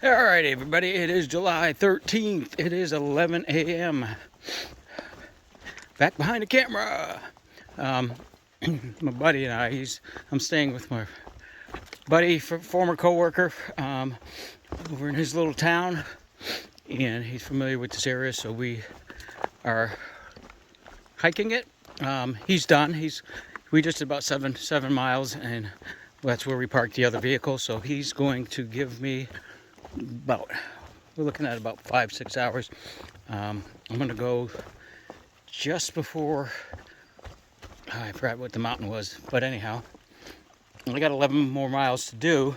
All right, everybody, it is July 13th. It is 11 a.m. Back behind the camera. Um, my buddy and I'm staying with my buddy, former co-worker, over in his little town, and he's familiar with this area, so we are hiking it. He's done. We just did about seven miles, and that's where we parked the other vehicle. So he's going to give me we're looking at about 5-6 hours. I'm gonna go just before, I forgot what the mountain was, but anyhow, I got 11 more miles to do.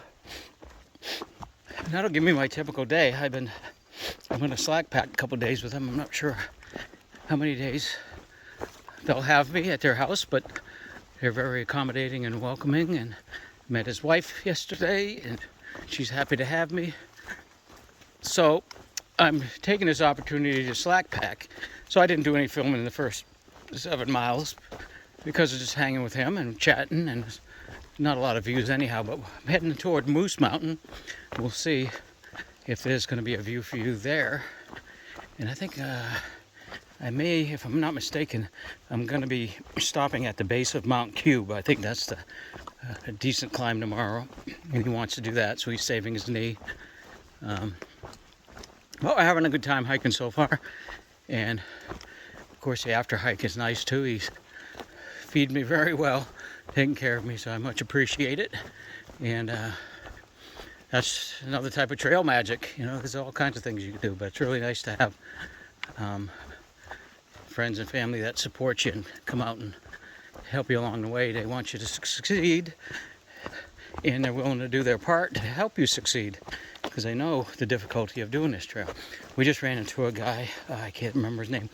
That'll give me my typical day. I'm gonna slack pack a couple days with them. I'm not sure how many days they'll have me at their house, but they're very accommodating and welcoming, and met his wife yesterday, and she's happy to have me. So I'm taking this opportunity to slack pack. So I didn't do any filming in the first 7 miles because of just hanging with him and chatting, and not a lot of views anyhow, but I'm heading toward Moose Mountain. We'll see if there's going to be a view for you there. And I think I may, if I'm not mistaken, I'm going to be stopping at the base of Mount Cube. I think that's a decent climb tomorrow, and he wants to do that, so he's saving his knee. Well, we're having a good time hiking so far, and of course the after hike is nice too. He's feed me very well, taking care of me, so I much appreciate it. And that's another type of trail magic, you know. There's all kinds of things you can do, but it's really nice to have friends and family that support you and come out and help you along the way. They want you to succeed, and they're willing to do their part to help you succeed, because they know the difficulty of doing this trail. We just ran into a guy, I can't remember his name.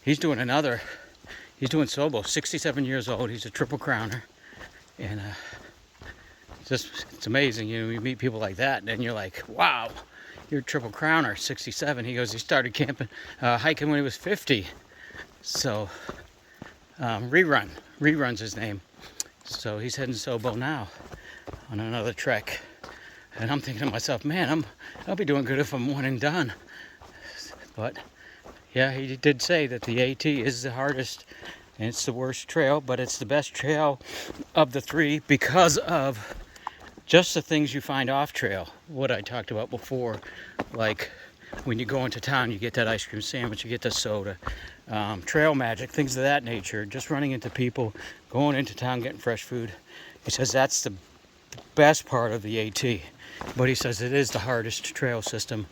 He's doing Sobo, 67 years old. He's a triple crowner, and it's amazing. You know, you meet people like that, and you're like, wow, you're a triple crowner, 67. He goes, he started hiking when he was 50. So Rerun's his name. So he's heading Sobo now on another trek. And I'm thinking to myself, man, I'll be doing good if I'm one and done. But yeah, he did say that the AT is the hardest and it's the worst trail, but it's the best trail of the three because of just the things you find off trail. What I talked about before, like when you go into town, you get that ice cream sandwich, you get the soda, trail magic, things of that nature. Just running into people, going into town, getting fresh food. He says that's the best part of the AT, but he says it is the hardest trail system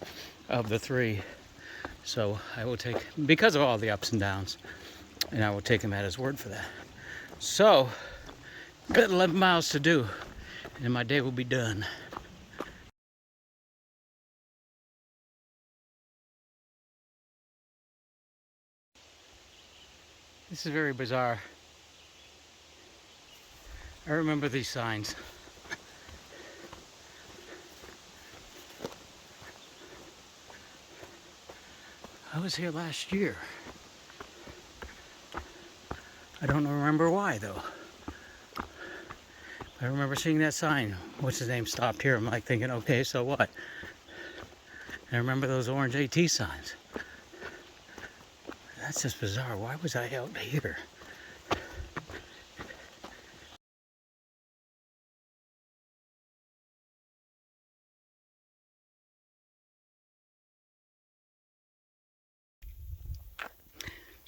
of the three. So I will take, because of all the ups and downs, and I will take him at his word for that. So got 11 miles to do, and my day will be done. This is very bizarre. I remember these signs. I was here last year. I don't remember why though. I remember seeing that sign. What's his name stopped here. I'm like thinking, okay, so what? And I remember those orange AT signs. That's just bizarre. Why was I out here?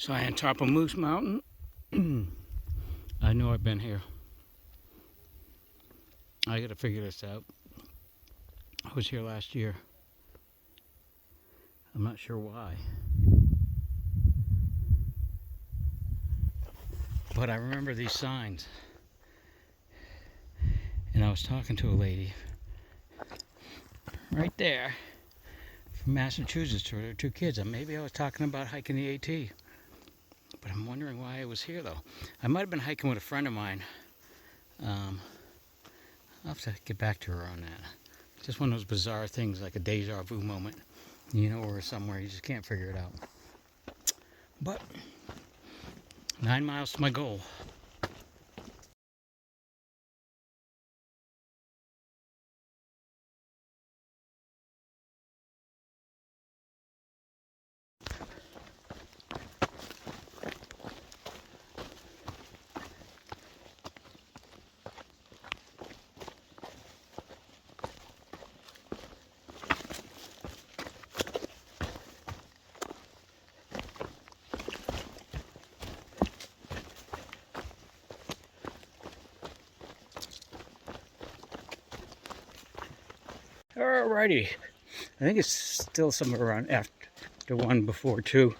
So I on top of Moose Mountain. I know I've been here. I gotta figure this out. I was here last year. I'm not sure why. But I remember these signs. And I was talking to a lady right there from Massachusetts with her 2 kids. And maybe I was talking about hiking the AT. But I'm wondering why I was here though. I might have been hiking with a friend of mine. I'll have to get back to her on that. Just one of those bizarre things, like a deja vu moment. You know, or somewhere you just can't figure it out. But 9 miles to my goal. Alrighty. I think it's still somewhere around after 1 before 2.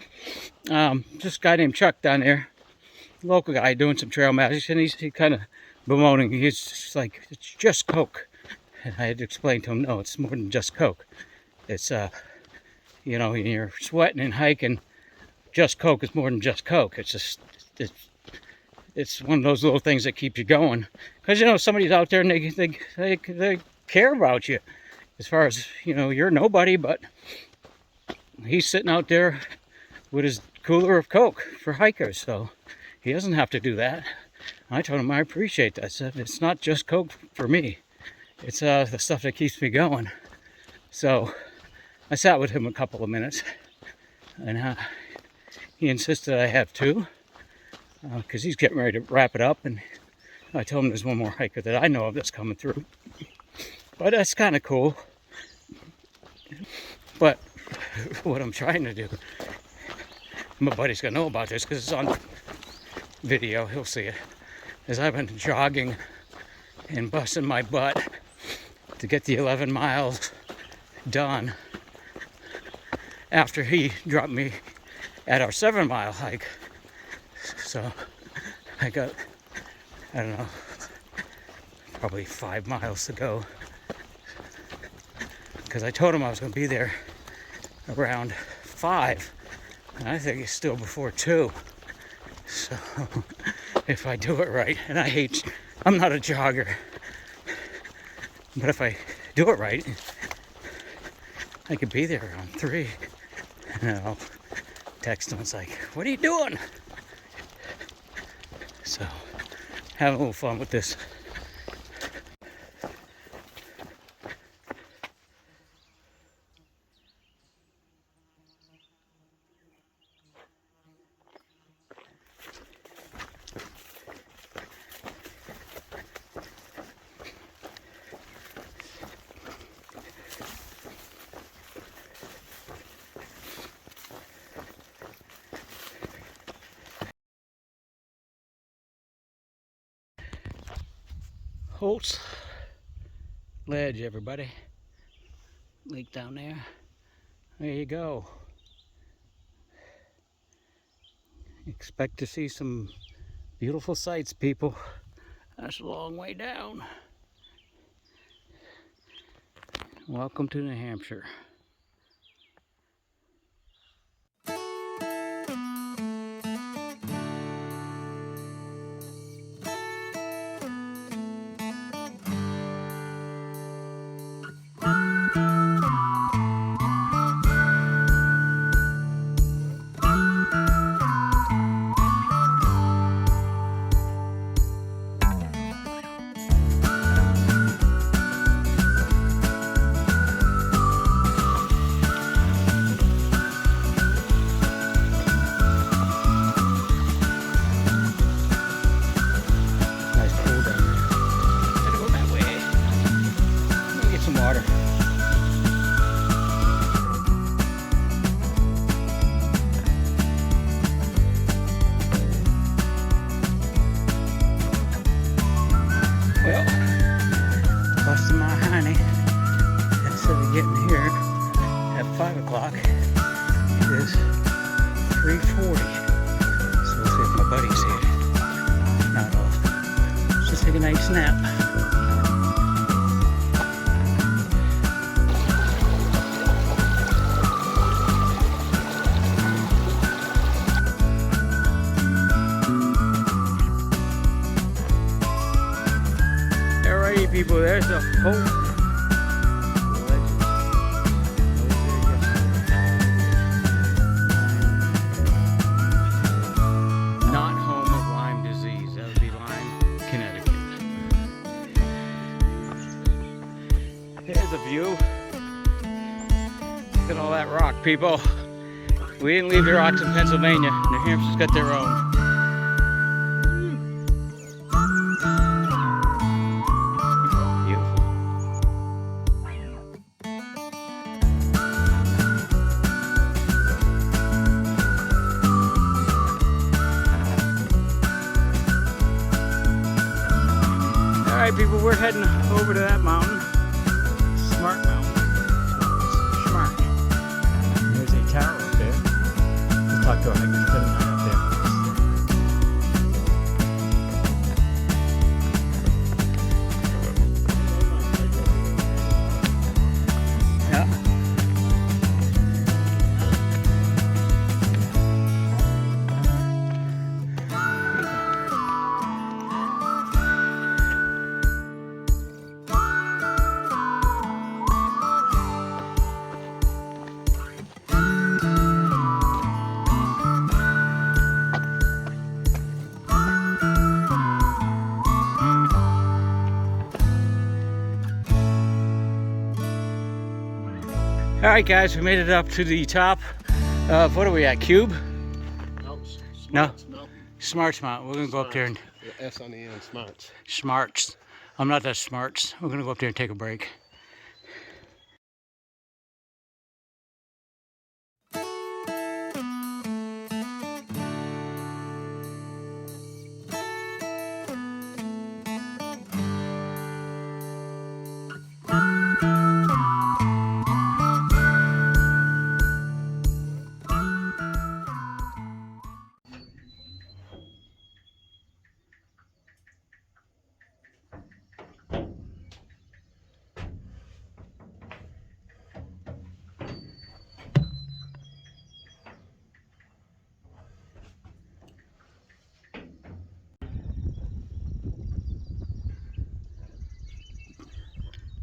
Just a guy named Chuck down there, local guy doing some trail magic, and he kind of bemoaning. He's just like, it's just Coke. And I had to explain to him, no, it's more than just Coke. It's, you know, when you're sweating and hiking, just Coke is more than just Coke. It's just, it's one of those little things that keep you going. Because, you know, somebody's out there and they care about you. As far as, you know, you're nobody, but he's sitting out there with his cooler of Coke for hikers. So he doesn't have to do that. I told him I appreciate that. I said, it's not just Coke for me. It's the stuff that keeps me going. So I sat with him a couple of minutes. And he insisted I have 2. Because he's getting ready to wrap it up. And I told him there's one more hiker that I know of that's coming through. But that's kind of cool. But what I'm trying to do, my buddy's going to know about this because it's on video. He'll see it. Is I've been jogging and busting my butt to get the 11 miles done after he dropped me at our 7-mile hike. So I got, I don't know, probably 5 miles to go. Because I told him I was going to be there around 5. And I think it's still before 2. So if I do it right, and I'm not a jogger. But if I do it right, I could be there around 3. And I'll text him. It's like, what are you doing? So, having a little fun with this. Holt's Ledge, everybody. Lake down there. There you go. Expect to see some beautiful sights, people. That's a long way down. Welcome to New Hampshire. Well, busting my honey. Instead of getting here at 5 o'clock, it is 3:40. So we'll see if my buddy's here. Not off. Let's just take a nice nap. People, there's a whole not home of Lyme disease. That would be Lyme, Connecticut. There's a view. Look at all that rock, people. We didn't leave the rocks in Pennsylvania. New Hampshire's got their own. Alright people, we're heading over to that mountain, Smart Mountain. outdoor hike. It's better not up there. Yeah. All right, guys, we made it up to the top of, what are we at, Cube? No, Smarts Mountain. We're gonna go up there and The S on the end, Smarts. Smarts. I'm not that smarts. We're gonna go up there and take a break.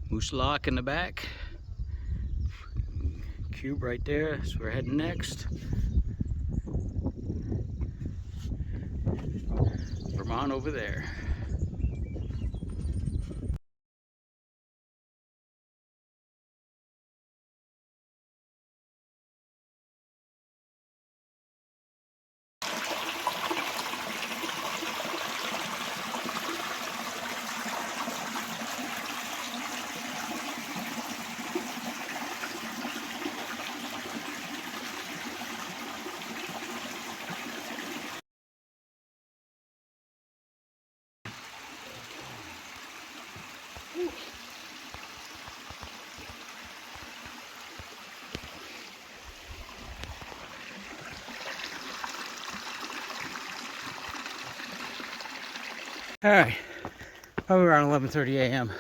Moose Lock in the back. Cube right there. So we're heading next. Vermont over there. All right, probably around 11:30 a.m.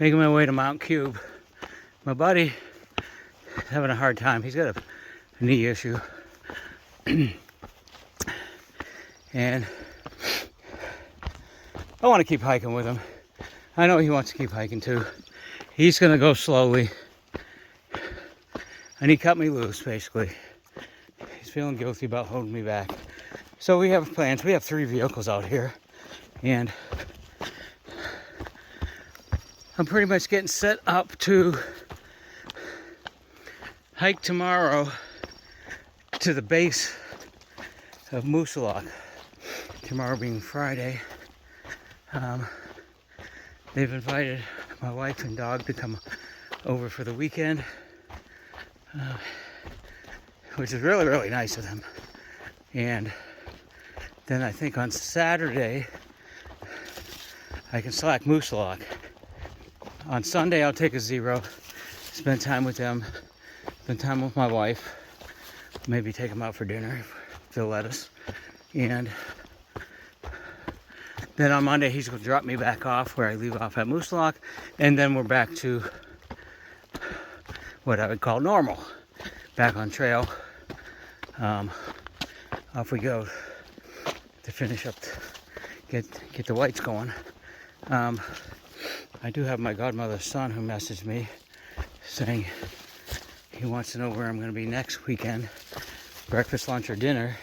Making my way to Mount Cube. My buddy is having a hard time. He's got a knee issue. And I want to keep hiking with him. I know he wants to keep hiking too. He's gonna go slowly. And he cut me loose, basically. He's feeling guilty about holding me back. So we have plans. We have 3 vehicles out here. And I'm pretty much getting set up to hike tomorrow to the base of Moose Lock. Tomorrow being Friday. They've invited my wife and dog to come over for the weekend, which is really, really nice of them. And then I think on Saturday, I can slack Moose Lock. On Sunday, I'll take a 0, spend time with them, spend time with my wife, maybe take them out for dinner if they'll let us. And then on Monday, he's going to drop me back off where I leave off at Moose Lock, and then we're back to what I would call normal. Back on trail. Off we go to finish up, get the whites going. I do have my godmother's son who messaged me saying he wants to know where I'm going to be next weekend, breakfast, lunch, or dinner.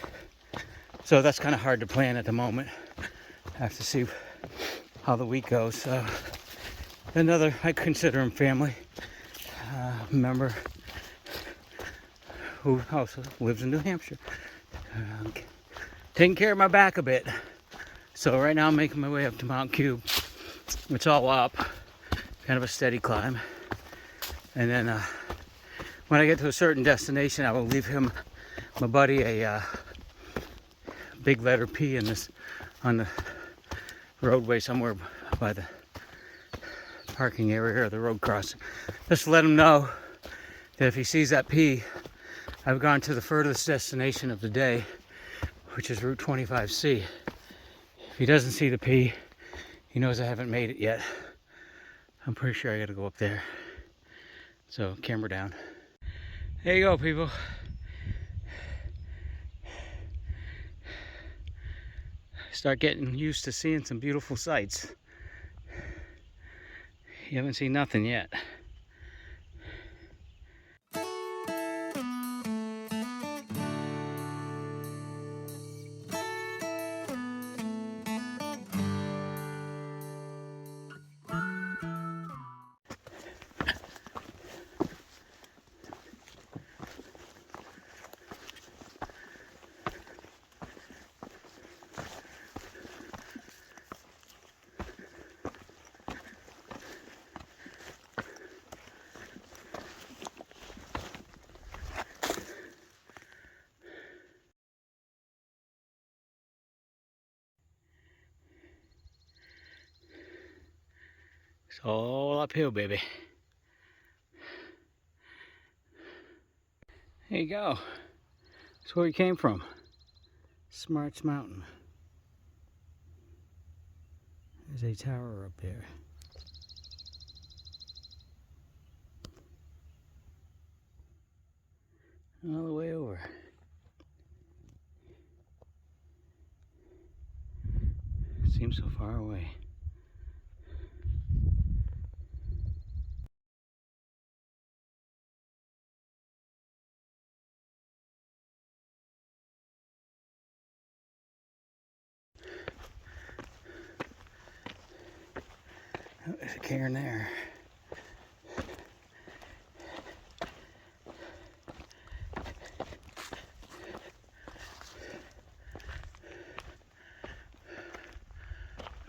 So that's kind of hard to plan at the moment. I have to see how the week goes. So another, I consider him family member who also lives in New Hampshire. Taking care of my back a bit. So right now I'm making my way up to Mount Cube. It's all up, kind of a steady climb. And then when I get to a certain destination, I will leave him, my buddy, a big letter P in this on the roadway somewhere by the parking area or the road crossing. Just let him know that if he sees that P, I've gone to the furthest destination of the day, which is Route 25C. If he doesn't see the P, he knows I haven't made it yet. I'm pretty sure I gotta go up there. So, camera down. There you go, people. Start getting used to seeing some beautiful sights. You haven't seen nothing yet. It's all uphill, baby. There you go. That's where we came from. Smarts Mountain. There's a tower up there. All the way over. Seems so far away. Oh, there's a cairn there.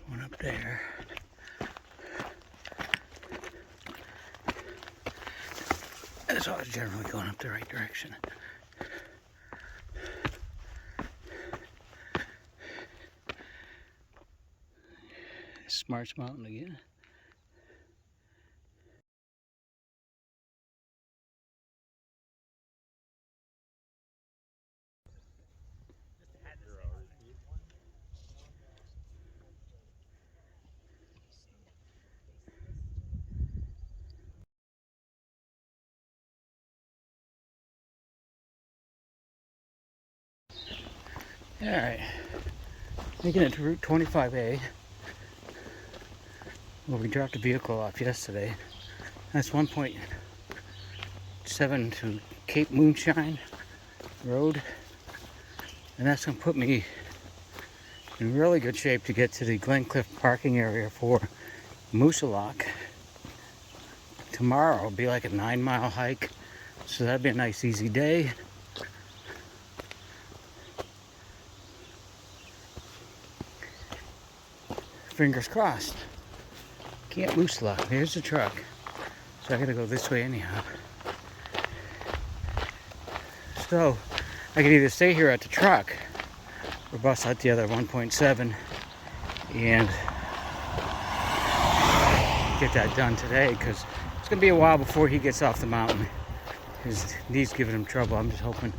One up there. That's always generally going up the right direction. Smarts Mountain again. Alright, making it to Route 25A, where we dropped a vehicle off yesterday. That's 1.7 to Cape Moonshine Road, and that's going to put me in really good shape to get to the Glencliff parking area for Moosilauke. Tomorrow will be like a 9-mile hike, so that'd be a nice easy day. Fingers crossed. Camp Moosilauke. There's the truck. So I gotta go this way anyhow. So I could either stay here at the truck or bust out the other 1.7 and get that done today, because it's gonna be a while before he gets off the mountain. His knee's giving him trouble. I'm just hoping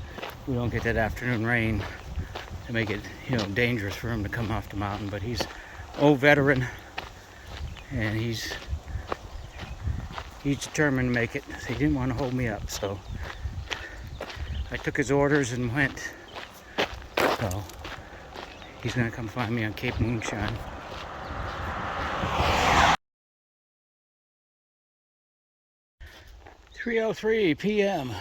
we don't get that afternoon rain to make it, dangerous for him to come off the mountain. But he's old veteran, and he's determined to make it. He didn't want to hold me up, so I took his orders and went. So he's gonna come find me on Cape Moonshine. (3:03 p.m.)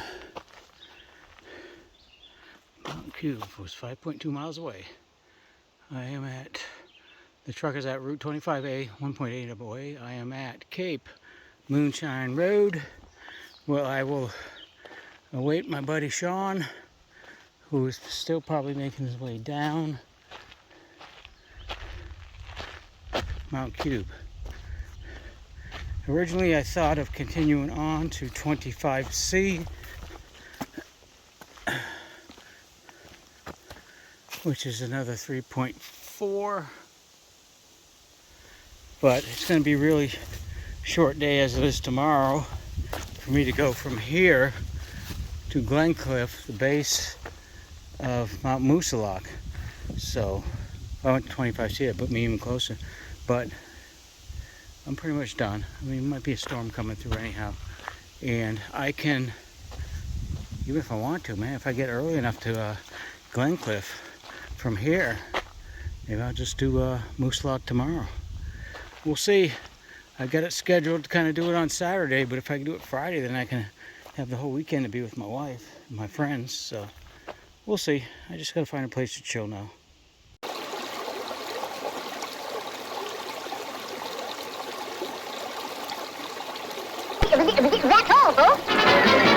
Mountain Cube was 5.2 miles away. I am at, the truck is at Route 25A, 1.8 away. I am at Cape Moonshine Road, where I will await my buddy Sean, who is still probably making his way down Mount Cube. Originally, I thought of continuing on to 25C, which is another 3.4, but it's going to be a really short day as it is tomorrow for me to go from here to to Glencliff, the base of Mount Moosilauke. So I went to 25C, that put me even closer. But I'm pretty much done. I mean, there might be a storm coming through anyhow. And I can, even if I want to, man, if I get early enough to Glencliff from here, maybe I'll just do Moosilauke tomorrow. We'll see. I got it scheduled to kind of do it on Saturday, but if I can do it Friday, then I can have the whole weekend to be with my wife and my friends. So we'll see. I just got to find a place to chill now. That's all, folks.